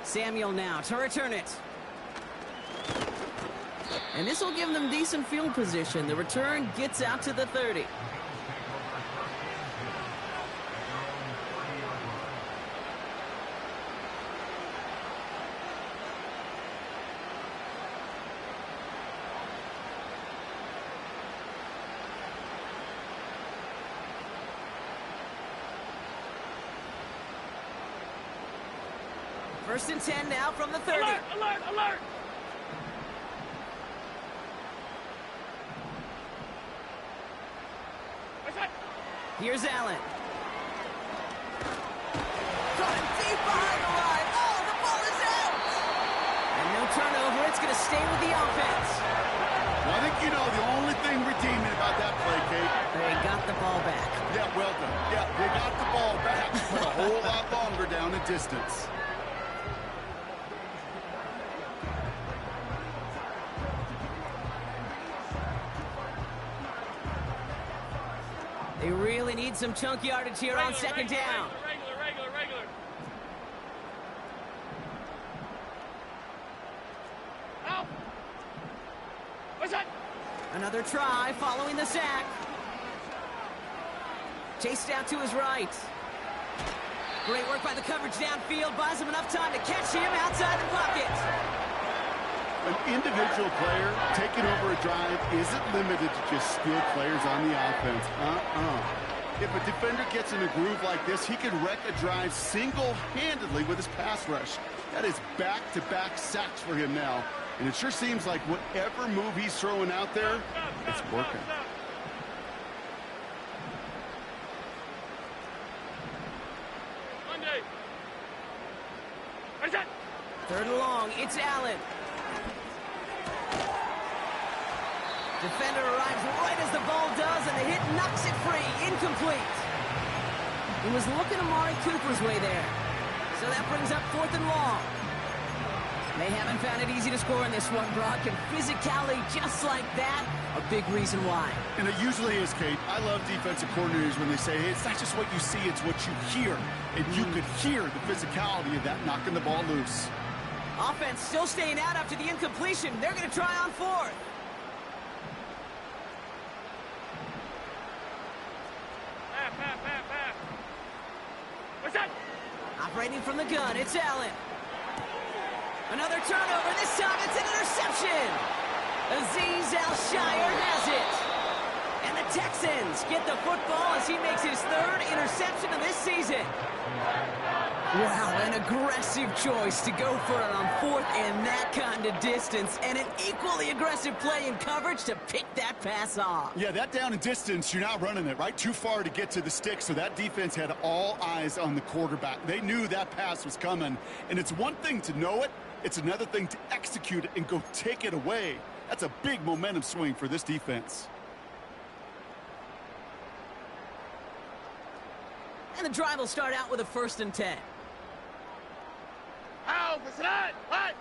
Samuel now to return it. And this will give them decent field position. The return gets out to the 30. First and 10 now from the 30. Alert! Here's Allen. Caught him deep behind the line. Oh, the ball is out! And no turnover. It's going to stay with the offense. Well, I think you know the only thing redeeming about that play, Kate. They got the ball back. Yeah, well done. Yeah, they got the ball back, but a whole lot longer down the distance. They really need some chunk yardage here on second down. Regular. Out. What's that? Another try following the sack. Chased out to his right. Great work by the coverage downfield. Buys him enough time to catch him outside the pocket. An individual player taking over a drive isn't limited to just skilled players on the offense. If a defender gets in a groove like this, he can wreck a drive single-handedly with his pass rush. That is back-to-back sacks for him now. And it sure seems like whatever move he's throwing out there, it's working. Monday. What's that? Third and long. It's Allen. Defender arrives right as the ball does, and the hit knocks it free. Incomplete. He was looking Amari Cooper's way there. So that brings up fourth and long. They haven't found it easy to score in this one, Brock, and physicality just like that, a big reason why. And it usually is, Kate. I love defensive coordinators when they say, hey, it's not just what you see, it's what you hear. And you could hear the physicality of that knocking the ball loose. Offense still staying out after the incompletion. They're going to try on fourth. Pass. Operating from the gun, it's Allen. Another turnover, this time it's an interception. Azeez Al-Shaair has it. And the Texans get the football as he makes his third interception of this season. Wow, an aggressive choice to go for it on fourth and that kind of distance, and an equally aggressive play in coverage to pick that pass off. Yeah, that down and distance, you're not running it, right? Too far to get to the stick, so that defense had all eyes on the quarterback. They knew that pass was coming, and it's one thing to know it, it's another thing to execute it and go take it away. That's a big momentum swing for this defense. And the drive will start out with a 1st and 10. Ow, Basrat! What?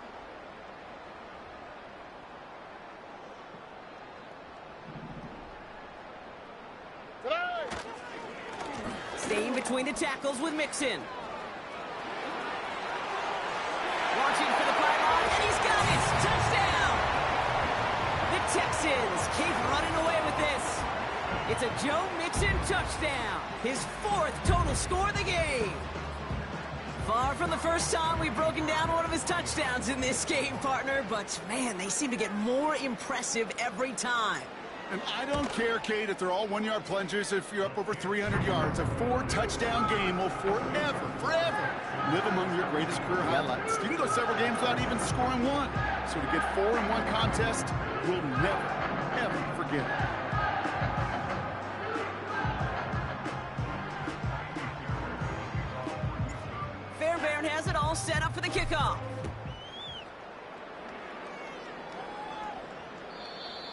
Staying between the tackles with Mixon. Launching for the pylon, and he's got it! Touchdown! The Texans keep running away with this. It's a Joe Mixon touchdown. His 4th total score of the game. Far from the first time we've broken down one of his touchdowns in this game, partner, but man, they seem to get more impressive every time. And I don't care, Kate, if they're all 1-yard plungers, if you're up over 300 yards. A 4-touchdown game will forever live among your greatest career highlights. You can go several games without even scoring one. So to get 4 in one contest, we'll never, ever forget it. Fairbairn has it all set up for the kickoff.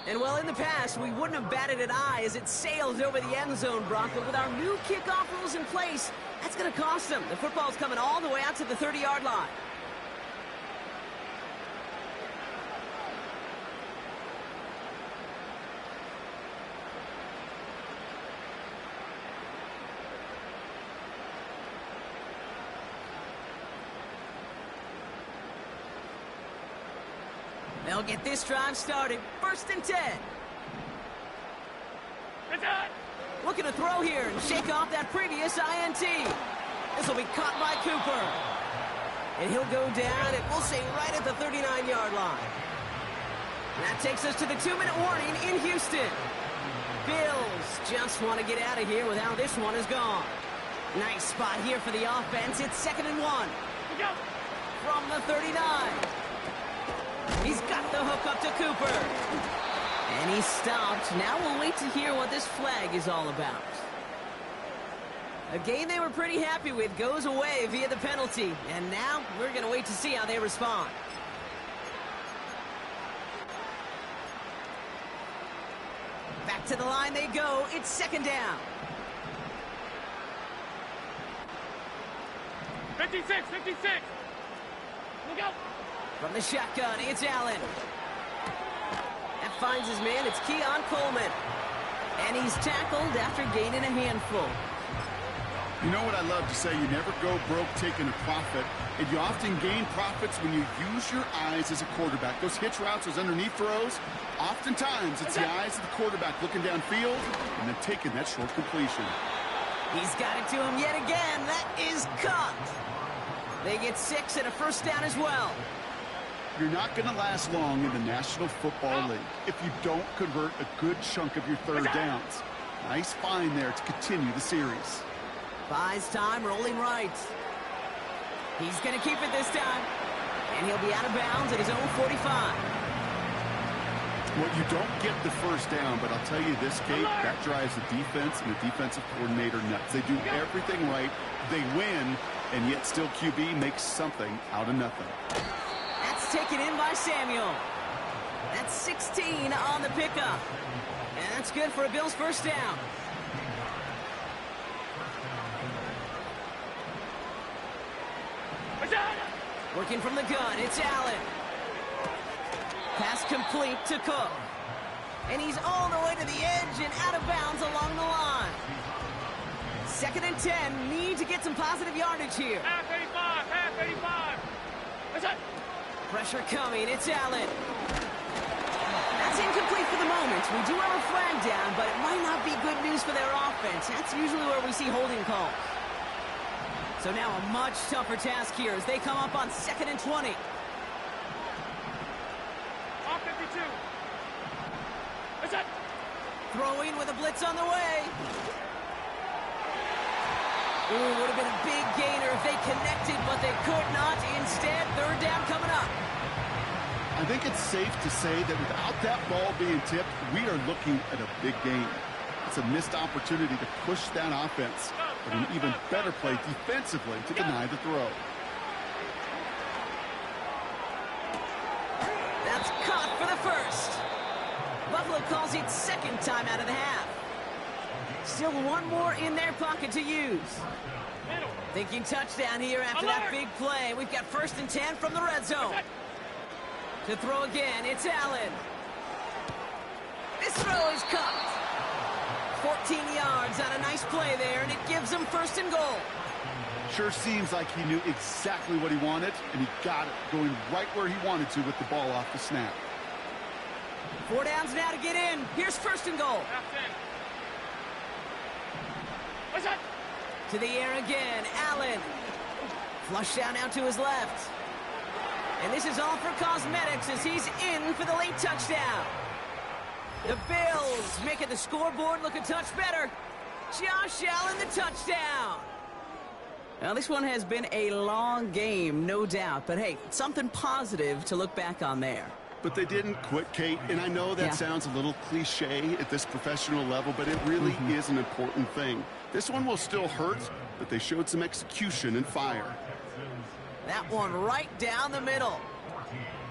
And well, in the past, we wouldn't have batted an eye as it sails over the end zone, Brock. But with our new kickoff rules in place, that's going to cost them. The football's coming all the way out to the 30-yard line. They'll get this drive started. 1st and 10. Looking to throw here and shake off that previous INT. This will be caught by Cooper. And he'll go down, and we'll say right at the 39-yard line. And that takes us to the 2-minute warning in Houston. Bills just want to get out of here with how this one is gone. Nice spot here for the offense. It's 2nd and 1. From the 39. He's got the hook up to Cooper. And he's stopped. Now we'll wait to hear what this flag is all about. A game they were pretty happy with goes away via the penalty. And now we're going to wait to see how they respond. Back to the line they go. It's 2nd down. 56, 56. Look out. From the shotgun, it's Allen. That finds his man. It's Keon Coleman. And he's tackled after gaining a handful. You know what I love to say? You never go broke taking a profit. And you often gain profits when you use your eyes as a quarterback. Those hitch routes, those underneath throws, oftentimes it's the eyes of the quarterback looking downfield and then taking that short completion. He's got it to him yet again. That is caught. They get 6 and a 1st down as well. You're not going to last long in the National Football League if you don't convert a good chunk of your 3rd downs. Nice find there to continue the series. Buys time, rolling right. He's going to keep it this time. And he'll be out of bounds at his own 45. Well, you don't get the 1st down, but I'll tell you this, Kate, that drives the defense and the defensive coordinator nuts. They do everything right. They win, and yet still QB makes something out of nothing. That's taken in by Samuel. That's 16 on the pickup. And that's good for a Bills 1st down. Working from the gun, it's Allen. Pass complete to Cook. And he's all the way to the edge and out of bounds along the line. 2nd and 10, need to get some positive yardage here. Half 85, half 85. What's that? Pressure coming, it's Allen. That's incomplete for the moment. We do have a flag down, but it might not be good news for their offense. That's usually where we see holding calls. So now a much tougher task here as they come up on 2nd and 20. Off 52. Is it? Throwing with a blitz on the way. Ooh, would have been a big gainer if they connected, but they could not. Instead, 3rd down coming up. I think it's safe to say that without that ball being tipped, we are looking at a big game. It's a missed opportunity to push that offense, but an even better play defensively to deny the throw. That's caught for the first. Buffalo calls it 2nd time out of the half. Still one more in their pocket to use. Thinking touchdown here after that big play. We've got 1st and 10 from the red zone. To throw again, it's Allen. This throw is caught. 14 yards on a nice play there, and it gives them 1st and goal. Sure seems like he knew exactly what he wanted, and he got it, going right where he wanted to with the ball off the snap. 4 downs now to get in. Here's 1st and goal. To the air again, Allen. Flush down out to his left. And this is all for cosmetics as he's in for the late touchdown. The Bills making the scoreboard look a touch better. Josh Allen, the touchdown. Now, this one has been a long game, no doubt. But, hey, something positive to look back on there. But they didn't quit, Kate, and I know that sounds a little cliche at this professional level, but it really is an important thing. This one will still hurt, but they showed some execution and fire. That one right down the middle.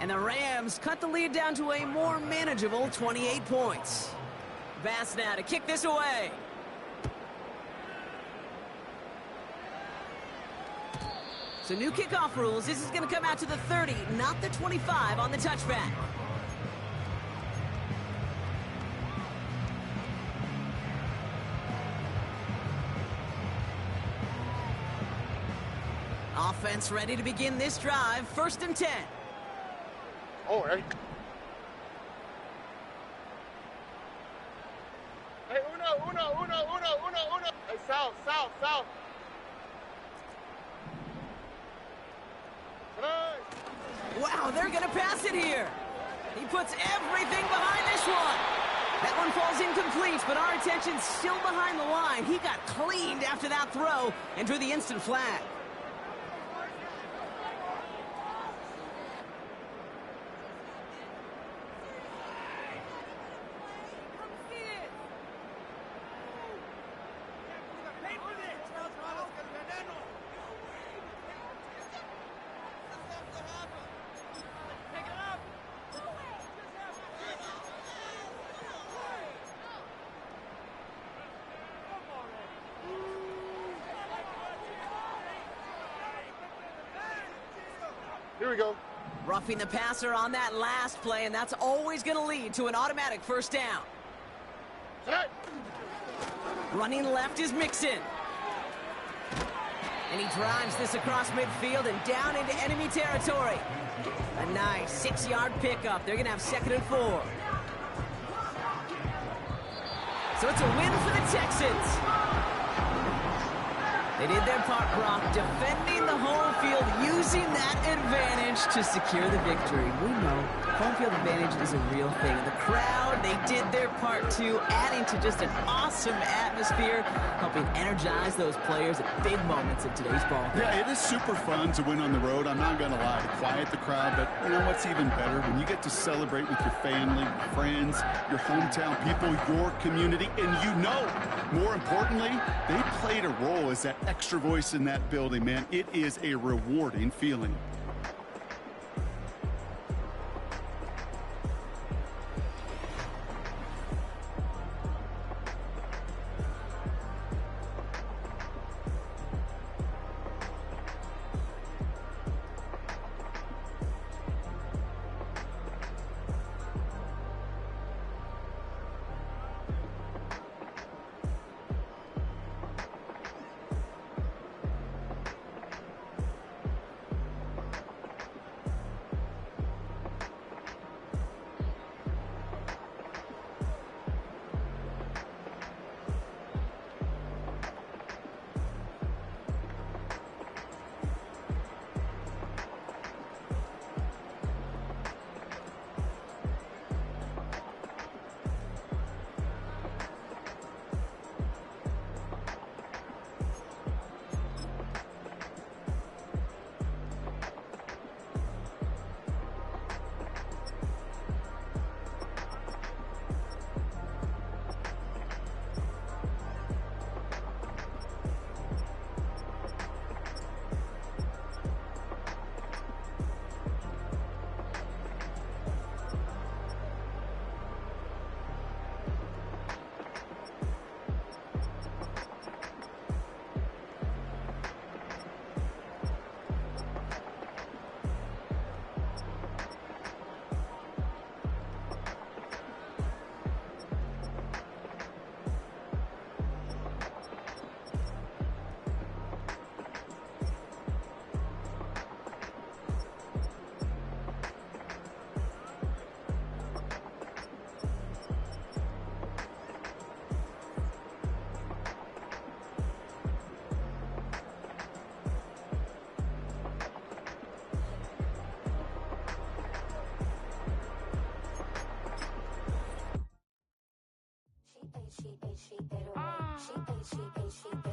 And the Rams cut the lead down to a more manageable 28 points. Bass now to kick this away. So new kickoff rules. This is going to come out to the 30, not the 25 on the touchback. Offense ready to begin this drive. 1st and 10. Oh, hey. Hey, uno. Hey, south. Wow, they're going to pass it here. He puts everything behind this one. That one falls incomplete, but our attention's still behind the line. He got cleaned after that throw and drew the instant flag. Here we go. Roughing the passer on that last play, and that's always going to lead to an automatic 1st down. Running left is Mixon. And he drives this across midfield and down into enemy territory. A nice 6-yard pickup. They're going to have 2nd and 4. So it's a win for the Texans. They did their part, Brock, defending the home field, using that advantage to secure the victory. We know home field advantage is a real thing. And the crowd, they did their part too, adding to just an awesome atmosphere, helping energize those players at big moments in today's ball game. Yeah, it is super fun to win on the road. I'm not going to lie, to quiet the crowd, but you know what's even better? When you get to celebrate with your family, your friends, your hometown people, your community, and you know, more importantly, they played a role as that extra voice in that building, man. It is a rewarding feeling. she